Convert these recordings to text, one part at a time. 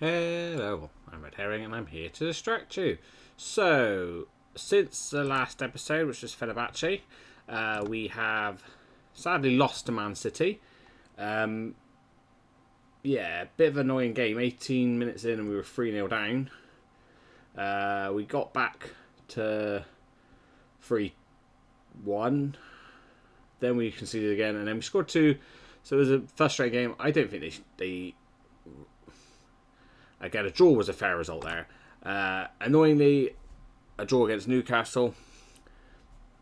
Hello, I'm Red Herring and I'm here to distract you. So, since the last episode, which was Fenerbahce, we have sadly lost to Man City. Yeah, a bit of an annoying game. 18 minutes in and we were 3-0 down. We got back to 3-1. Then we conceded again and then we scored 2. So it was a frustrating game. I don't think they again, a draw was a fair result there. Annoyingly, a draw against Newcastle.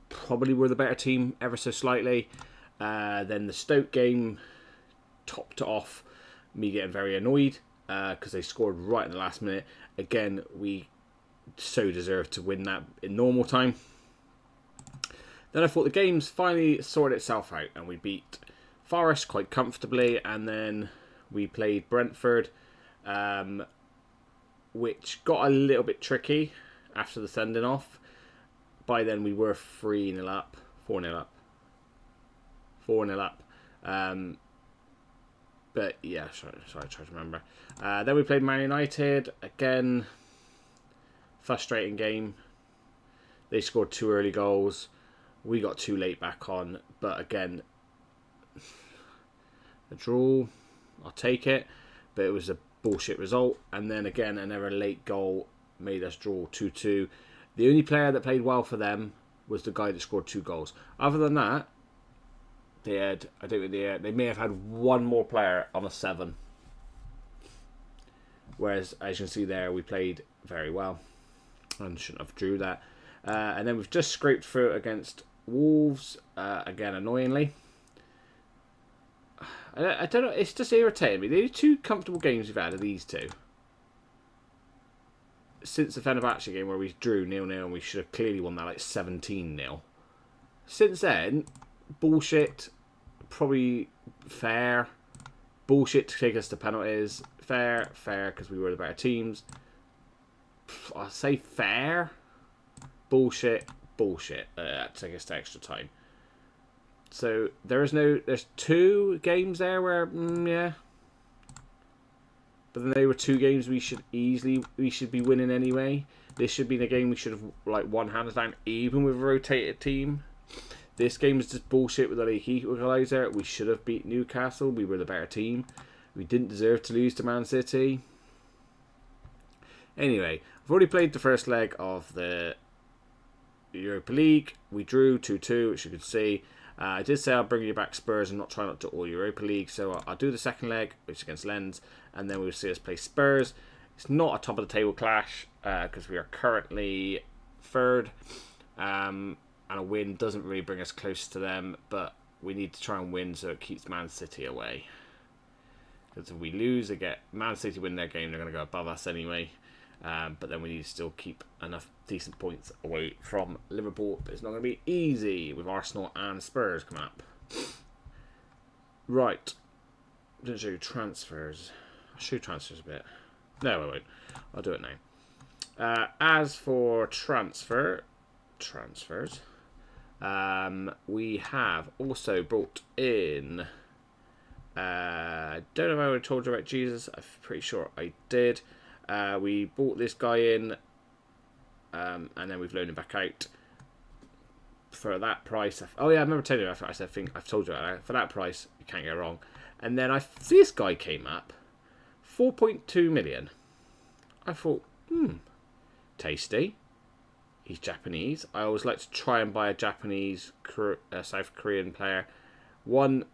Probably were the better team ever so slightly. Then the Stoke game topped it off me getting very annoyed because they scored right in the last minute. Again, we so deserved to win that in normal time. Then I thought the game's finally sorted itself out and we beat Forest quite comfortably, and then we played Brentford, which got a little bit tricky after the sending off. By then we were 3-0 up, 4-0 up. 4-0 up. But yeah, sorry, try to remember. Then we played Man United. Again, frustrating game. They scored 2 early goals. We got 2 late back on. But again, a draw, I'll take it. But it was a bullshit result. And then again, another late goal made us draw 2-2. The only player that played well for them was the guy that scored 2 goals. Other than that, they may have had one more player on a 7. Whereas, as you can see there, we played very well and shouldn't have drew that. And then we've just scraped through against Wolves, again annoyingly. I don't know, it's just irritating me. The 2 comfortable games we've had are these 2. Since the Fenerbahce game where we drew 0-0 and we should have clearly won that like 17-0. Since then, bullshit, probably fair. Bullshit to take us to penalties. Fair because we were the better teams. I'll say fair. Bullshit. To take us to extra time. So there's 2 games there where yeah. But then they were 2 games we should be winning anyway. This should be the game we should have like won hands down, even with a rotated team. This game is just bullshit with the league equaliser. We should have beat Newcastle. We were the better team. We didn't deserve to lose to Man City. Anyway, I've already played the first leg of the Europa League. We drew 2-2, which you can see. I did say I'll bring you back Spurs and not try not to all Europa League, so I'll do the second leg, which is against Lens, and then we'll see us play Spurs. It's not a top of the table clash because we are currently 3rd, and a win doesn't really bring us close to them, but we need to try and win so it keeps Man City away. Because if we lose, Man City win their game, they're going to go above us anyway. But then we need to still keep enough decent points away from Liverpool. But it's not going to be easy with Arsenal and Spurs coming up. Right. Didn't show you transfers. I'll show you transfers a bit. No, I won't. I'll do it now. As for transfers, we have also brought in... I don't know if I would have told you about Jesus. I'm pretty sure I did. We bought this guy in, and then we've loaned him back out for that price. Oh yeah, I remember telling you. I think I've told you that. For that price, you can't go wrong. And then this guy came up, 4.2 million. I thought, tasty. He's Japanese. I always like to try and buy a Japanese, South Korean player. One,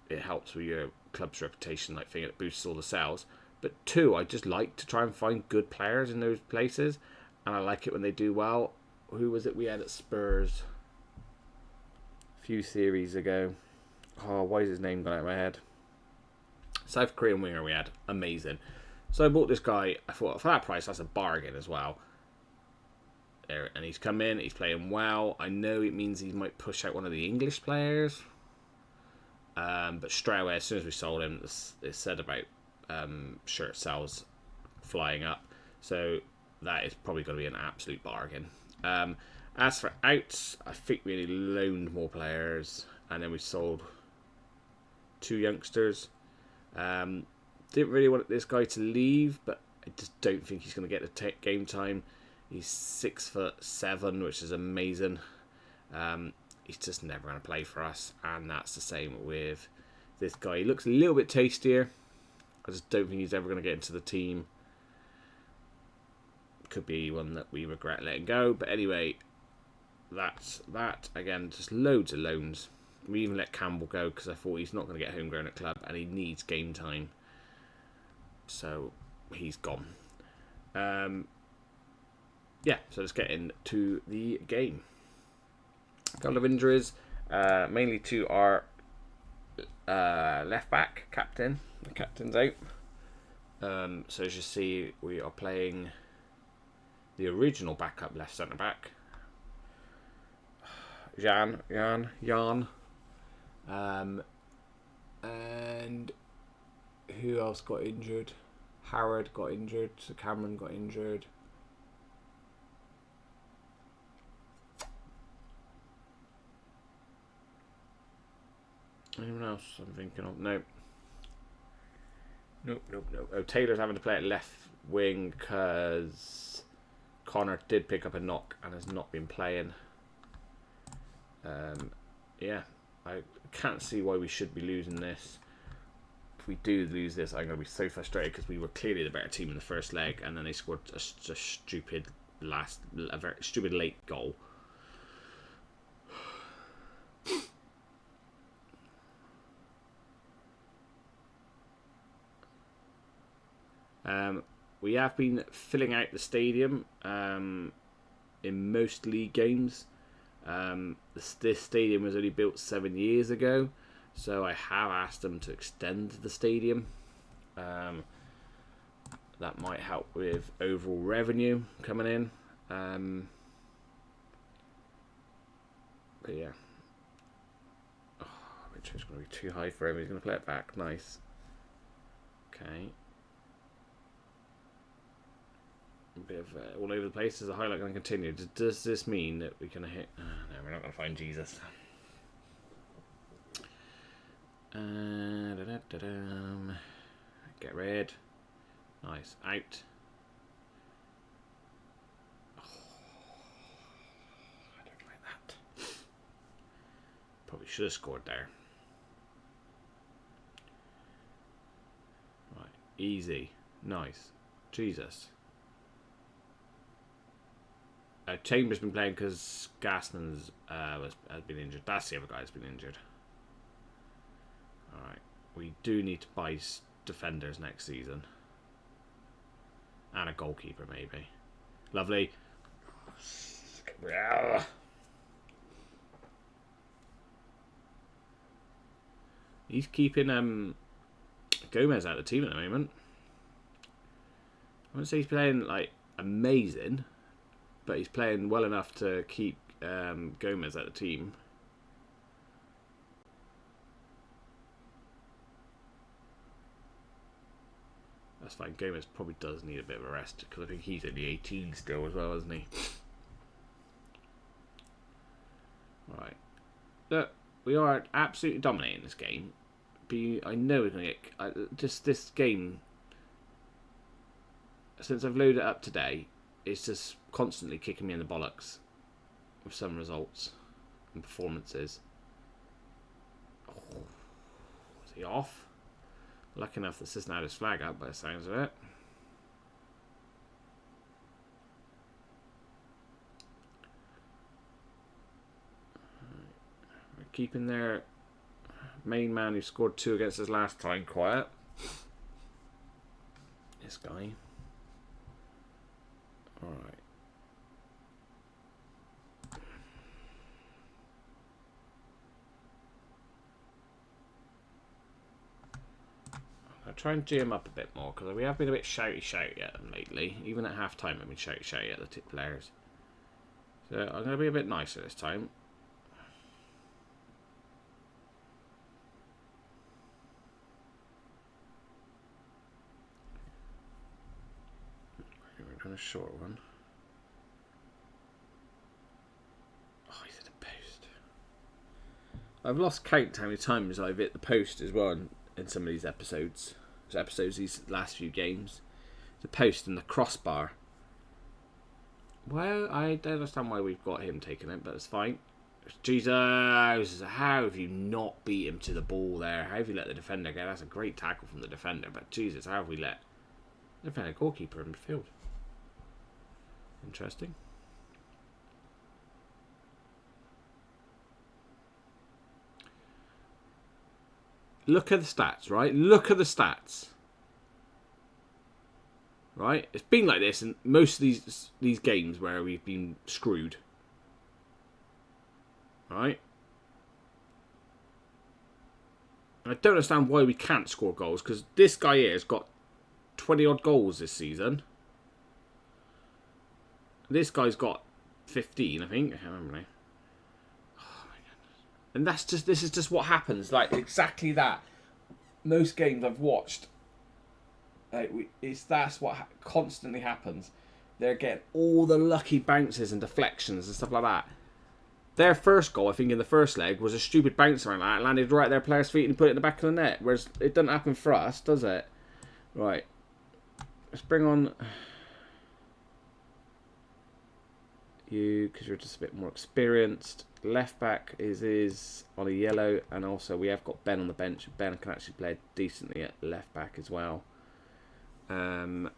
it helps with your club's reputation, like thing, it boosts all the sales. But 2, I just like to try and find good players in those places. And I like it when they do well. Who was it we had at Spurs a few series ago? Oh, why is his name gone out of my head? South Korean winger we had. Amazing. So I bought this guy. I thought, for that price, that's a bargain as well. And he's come in. He's playing well. I know it means he might push out one of the English players. But straight away, as soon as we sold him, it said about shirt sales flying up, so that is probably going to be an absolute bargain. As for outs, I think we only loaned more players and then we sold 2 youngsters. didn't really want this guy to leave, but I just don't think he's going to get the game time. He's 6'7", which is amazing. He's just never going to play for us, and that's the same with this guy. He looks a little bit tastier. I just don't think he's ever going to get into the team. Could be one that we regret letting go, but anyway, that's that. Again, just loads of loans. We even let Campbell go because I thought he's not going to get homegrown at club and he needs game time. So he's gone. Yeah, so let's get into the game. A couple of injuries, mainly to our left back captain. The captain's out. So as you see, we are playing the original backup left centre back, Jan. And who else got injured? Howard got injured. So Cameron got injured. Anyone else I'm thinking of? No. Nope. Oh, Taylor's having to play at left wing because Connor did pick up a knock and has not been playing. Yeah, I can't see why we should be losing this. If we do lose this, I'm going to be so frustrated because we were clearly the better team in the first leg, and then they scored a stupid very stupid late goal. We have been filling out the stadium in most league games. This stadium was only built 7 years ago, so I have asked them to extend the stadium. That might help with overall revenue coming in. But yeah, which is going to be too high for him. He's going to play it back. Nice. Okay. A bit of all over the place. Is the highlight going to continue? Does this mean that we can hit? No, we're not going to find Jesus. Get red. Nice. Out. Oh, I don't like that. Probably should have scored there. Right. Easy. Nice. Jesus. Chambers been playing because Gasman's has been injured. That's the other guy that's been injured. Alright. We do need to buy defenders next season. And a goalkeeper, maybe. Lovely. He's keeping Gomez out of the team at the moment. I wouldn't say he's playing like amazing, but he's playing well enough to keep Gomez at the team. That's fine. Gomez probably does need a bit of a rest because I think he's only 18 still as well, isn't he? Right. Look, we are absolutely dominating this game. But I know we're going to get... just this game, since I've loaded it up today, it's just constantly kicking me in the bollocks with some results and performances. Oh, is he off? Lucky enough that this now his flag up by the sounds of it. We're keeping their main man who scored 2 against us last time quiet. This guy. Alright. I'll try and G him up a bit more because we have been a bit shouty at them lately. Even at half time, I've been shouty at the players. So I'm going to be a bit nicer this time. We're doing a short one. Oh, he's at the post. I've lost count how many times I've hit the post as well in some of these episodes. episodes, these last few games. The post and the crossbar. Well, I don't understand why we've got him taking it, but it's fine. Jesus, how have you not beat him to the ball there? How have you let the defender go? That's a great tackle from the defender, but Jesus, how have we let the defender goalkeeper in midfield? Interesting. Look at the stats, right? Look at the stats. Right? It's been like this in most of these games where we've been screwed. Right? I don't understand why we can't score goals, because this guy here has got 20 odd goals this season. This guy's got 15, I think. I can't remember now. Oh my goodness. And this is just what happens. Like, exactly that. Most games I've watched, that's what constantly happens. They're getting all the lucky bounces and deflections and stuff like that. Their first goal, I think, in the first leg was a stupid bounce around like that. It landed right at their player's feet and put it in the back of the net. Whereas it doesn't happen for us, does it? Right. Let's bring on you, because you're just a bit more experienced. Left back is on a yellow, and also we have got Ben on the bench. Ben can actually play decently at left back as well. I'm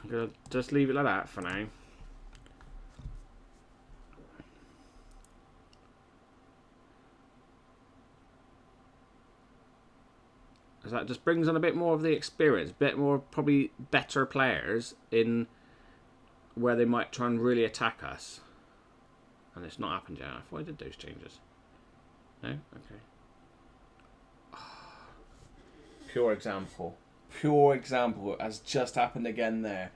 going to just leave it like that for now. So that just brings on a bit more of the experience, a bit more probably better players in where they might try and really attack us. And it's not happened yet. I thought I did those changes. No? Okay. Pure example. Pure example has just happened again there.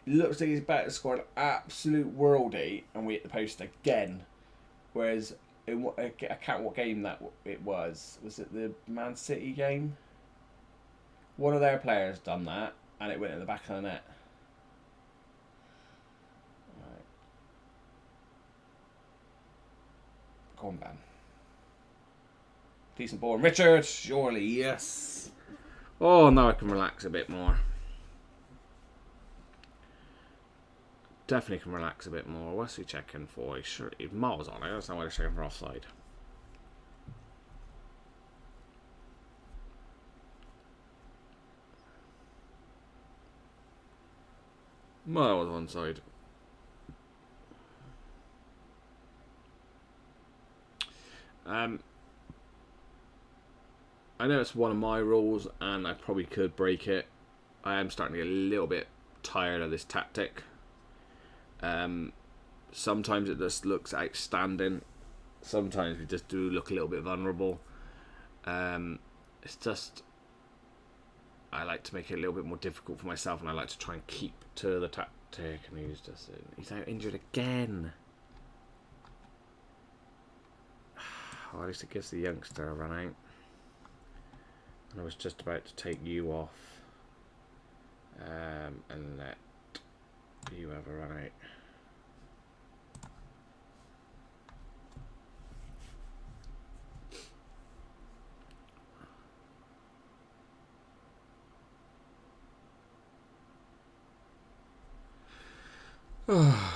Looks like he's about to score an absolute worldie, and we hit the post again. Whereas, I can't remember what game that it was. Was it the Man City game? One of their players done that, and it went in the back of the net. Right. Go on, Ben. Decent ball. And Richard, surely, yes. Oh, now I can relax a bit more. Definitely can relax a bit more. What's he checking for? He's sure he's miles on it. That's not why they're checking for offside. Miles onside. I know it's one of my rules, and I probably could break it. I am starting to get a little bit tired of this tactic. Sometimes it just looks outstanding. Sometimes we just do look a little bit vulnerable. It's just, I like to make it a little bit more difficult for myself, and I like to try and keep to the tactic. And he's out injured again. Well, at least it gives the youngster a run out. And I was just about to take you off and let you have a run out.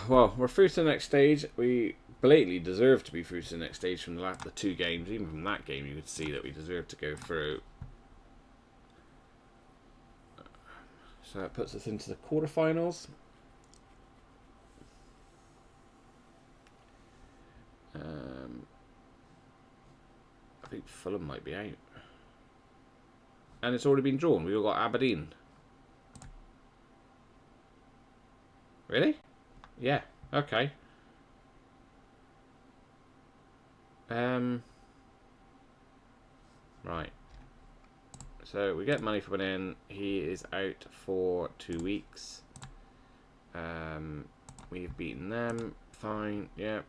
Well, we're through to the next stage. We blatantly deserve to be through to the next stage from the two games. Even from that game, you could see that we deserve to go through. So that puts us into the quarterfinals. I think Fulham might be out. And it's already been drawn. We've got Aberdeen. Really? Yeah. Okay. Right. So we get money from an in. He is out for 2 weeks. We've beaten them. Fine. Yep.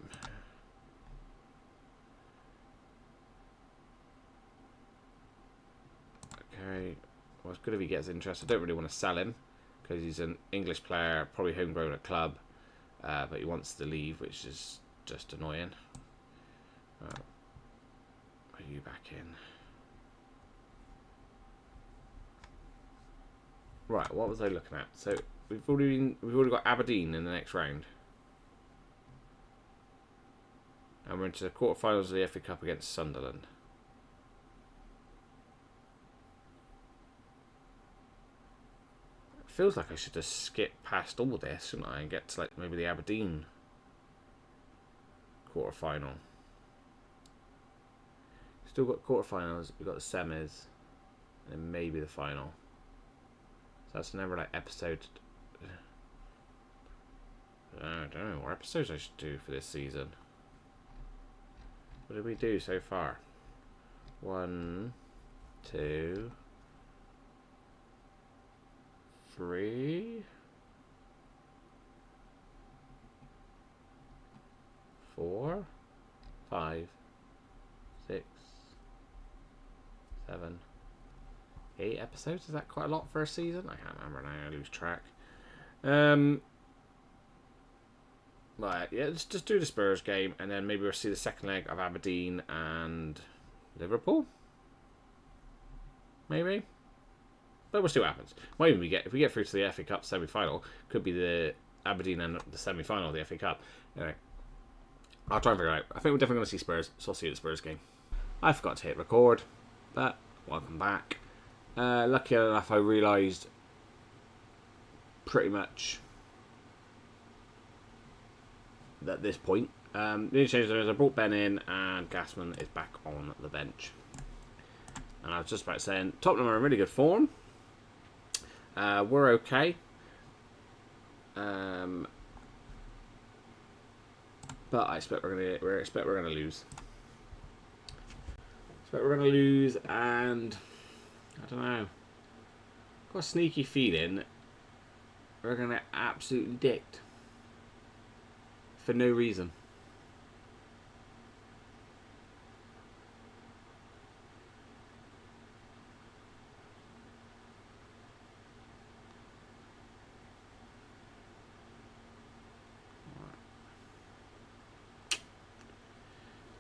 Okay. Well, it's good if he gets interest. I don't really want to sell him because he's an English player, probably homegrown at club, but he wants to leave, which is just annoying. Are you back in? Right, what was I looking at? So we've already got Aberdeen in the next round. And we're into the quarterfinals of the FA Cup against Sunderland. It feels like I should just skip past all this, shouldn't I, and get to like maybe the Aberdeen quarterfinal. Still got quarterfinals, we've got the semis, and then maybe the final. So that's never like episode. I don't know what episodes I should do for this season. What did we do so far? 1, 2, 3, 4, 5, 6, 7, 8 episodes. Is that quite a lot for a season? I can't remember now. I lose track. Right, yeah, let's just do the Spurs game, and then maybe we'll see the second leg of Aberdeen and Liverpool. Maybe, but we'll see what happens. Might even if we get through to the FA Cup semi-final, could be the Aberdeen and the semi-final of the FA Cup. Anyway, I'll try and figure it out. I think we're definitely going to see Spurs, so I'll see you at the Spurs game. I forgot to hit record, but welcome back. Lucky enough, I realised pretty much at this point. The only change there is I brought Ben in and Gassman is back on the bench. And I was just about saying Tottenham are in really good form. We're okay. But I expect we're gonna lose. Expect we're gonna lose, and I don't know. Got a sneaky feeling we're gonna get absolutely dicked. For no reason.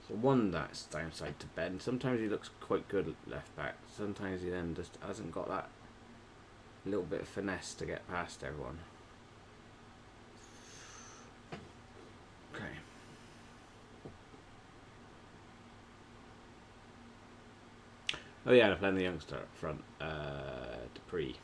So one that's downside to Ben. Sometimes he looks quite good at left back. Sometimes he then just hasn't got that little bit of finesse to get past everyone. Okay. Oh yeah, they're playing the youngster up front, Dupree.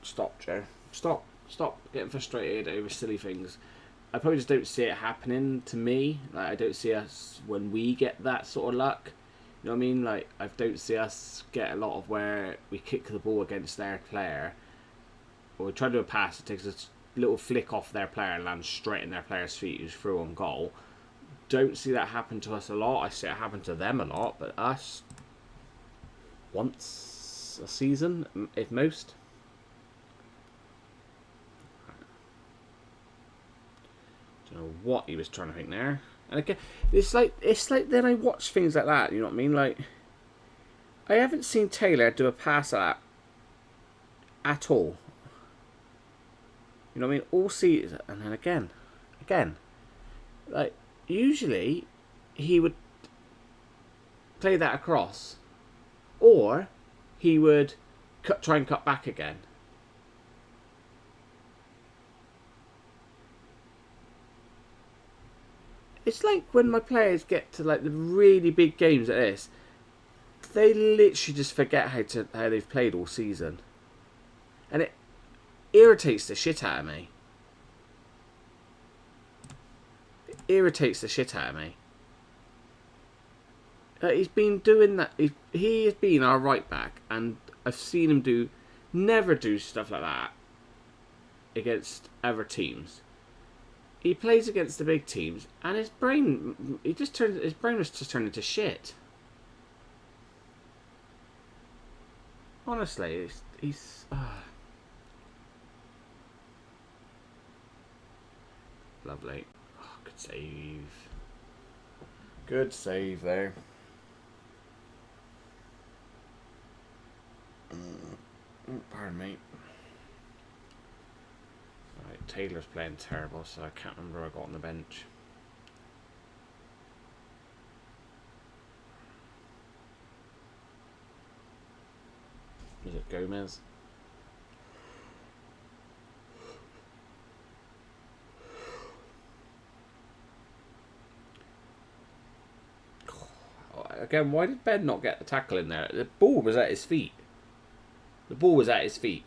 Stop, Joe. Stop. Stop getting frustrated over silly things. I probably just don't see it happening to me. Like, I don't see us when we get that sort of luck. You know what I mean? Like, I don't see us get a lot of where we kick the ball against their player, or we try to do a pass, it takes a little flick off their player and lands straight in their player's feet who's through on goal. Don't see that happen to us a lot. I see it happen to them a lot, but us once a season, if most. Don't know what he was trying to think there. And again, it's like then I watch things like that, you know what I mean? Like, I haven't seen Taylor do a pass like that at all. You know what I mean? All season, and then again. Like, usually he would play that across, or he would try and cut back again. It's like when my players get to like the really big games like this, they literally just forget how they've played all season, and it irritates the shit out of me. It irritates the shit out of me. He's been doing that. He has been our right back, and I've seen him never do stuff like that against other teams. He plays against the big teams, and his brain was just turned into shit. Honestly, he's lovely. Oh, good save. Good save there. Pardon me. Right, Taylor's playing terrible, so I can't remember who I got on the bench. Was it Gomez? Again, why did Ben not get the tackle in there? The ball was at his feet. The ball was at his feet.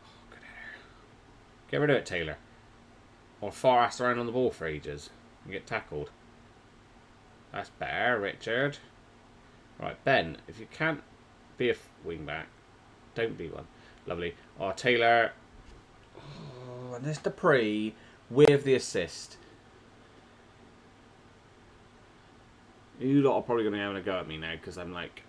Oh, good header. Get rid of it, Taylor. Or far ass around on the ball for ages and get tackled. That's better, Richard. Right, Ben, if you can't be a wing back, don't be one. Lovely. Oh, Taylor. Oh, and there's Dupree with the assist. You lot are probably going to be having a go at me now because I'm like,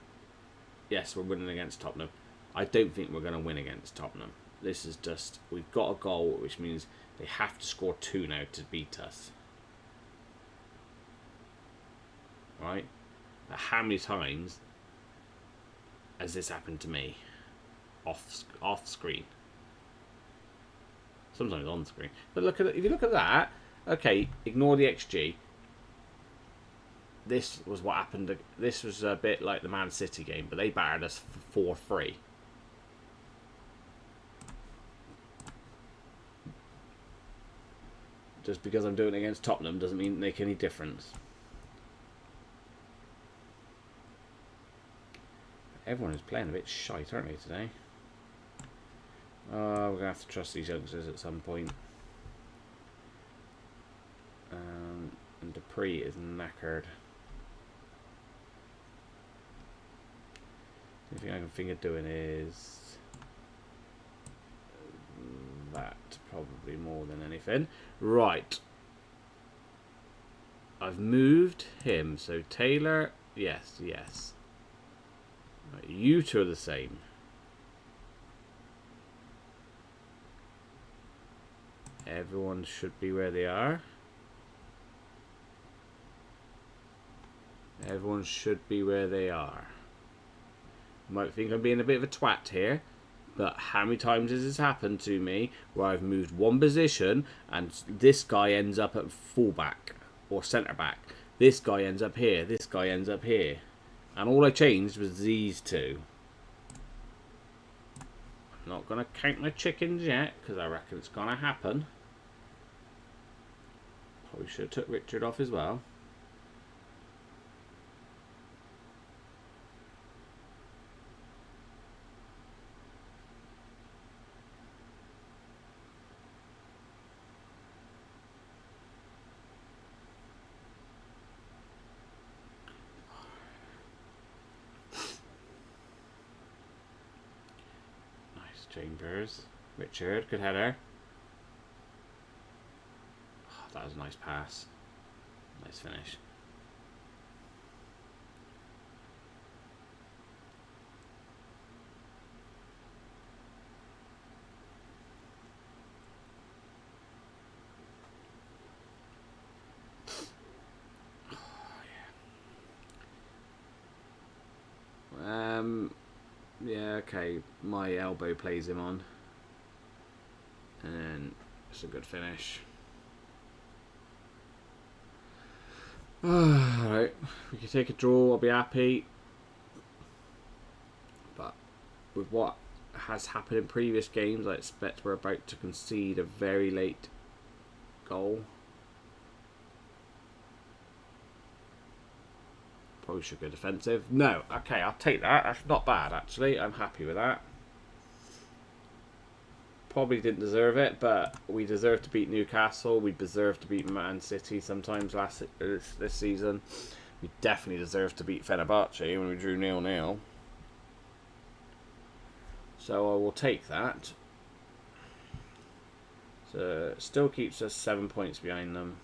yes, we're winning against Tottenham. I don't think we're going to win against Tottenham. This is just, we've got a goal, which means they have to score 2 now to beat us. Right? But how many times has this happened to me off screen? Sometimes on screen. But look at it, if you look at that, okay, ignore the XG. This was what happened. This was a bit like the Man City game, but they battered us for 4-3. Just because I'm doing it against Tottenham doesn't mean make any difference. Everyone is playing a bit shite, aren't they, today? Oh, we're going to have to trust these youngsters at some point. And Dupree is knackered. The only thing I can think of doing is that, probably more than anything. Right. I've moved him, so Taylor, yes, yes. Right, you two are the same. Everyone should be where they are. Everyone should be where they are. You might think I'm being a bit of a twat here, but how many times has this happened to me where I've moved one position and this guy ends up at fullback or centre back? This guy ends up here. This guy ends up here. And all I changed was these two. I'm not going to count my chickens yet, because I reckon it's going to happen. Probably should have took Richard off as well. Chambers, Richard, good header. Oh, that was a nice pass. Nice finish. Yeah, okay, my elbow plays him on. And it's a good finish. Alright, we can take a draw, I'll be happy. But with what has happened in previous games, I expect we're about to concede a very late goal. Probably should go defensive. No, okay, I'll take that. That's not bad, actually. I'm happy with that. Probably didn't deserve it, but we deserve to beat Newcastle. We deserve to beat Man City sometimes this season. We definitely deserve to beat Fenerbahce when we drew 0-0. So I will take that. So it still keeps us 7 points behind them.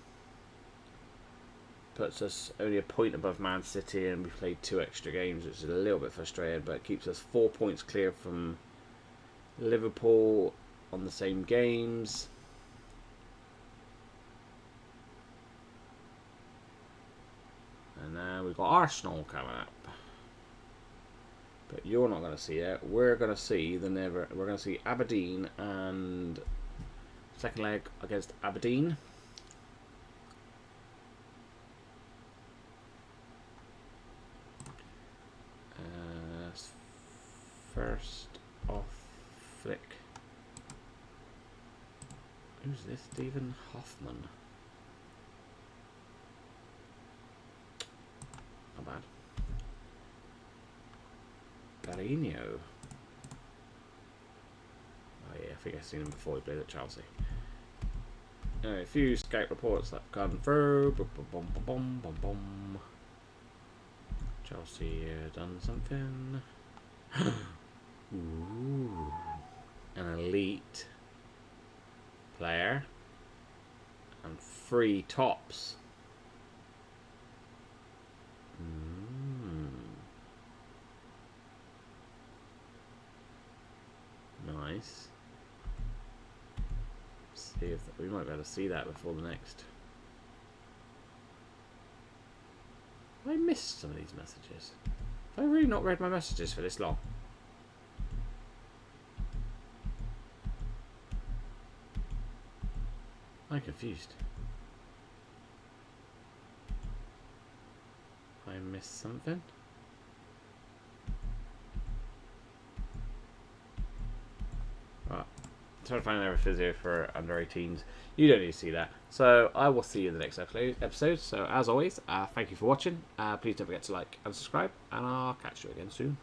Puts us only a point above Man City, and we played 2 extra games, which is a little bit frustrating, but it keeps us 4 points clear from Liverpool on the same games. And now we've got Arsenal coming up. But you're not going to see it. We're going to see we're going to see Aberdeen and second leg against Aberdeen. First off flick. Who's this? Stephen Hoffman. Not bad. Barino. Oh yeah, I think I've seen him before. He played at Chelsea. A few scout reports that have gone through. Boom, boom, boom, boom, boom, boom. Chelsea done something. Ooh, an elite player and 3 tops. Nice. See if we might be able to see that before the next. I missed some of these messages. Have I really not read my messages for this long? I'm confused. I missed something. Right. Trying to find another physio for under 18s. You don't need to see that. So I will see you in the next episode. So as always, thank you for watching. Please don't forget to like and subscribe, and I'll catch you again soon.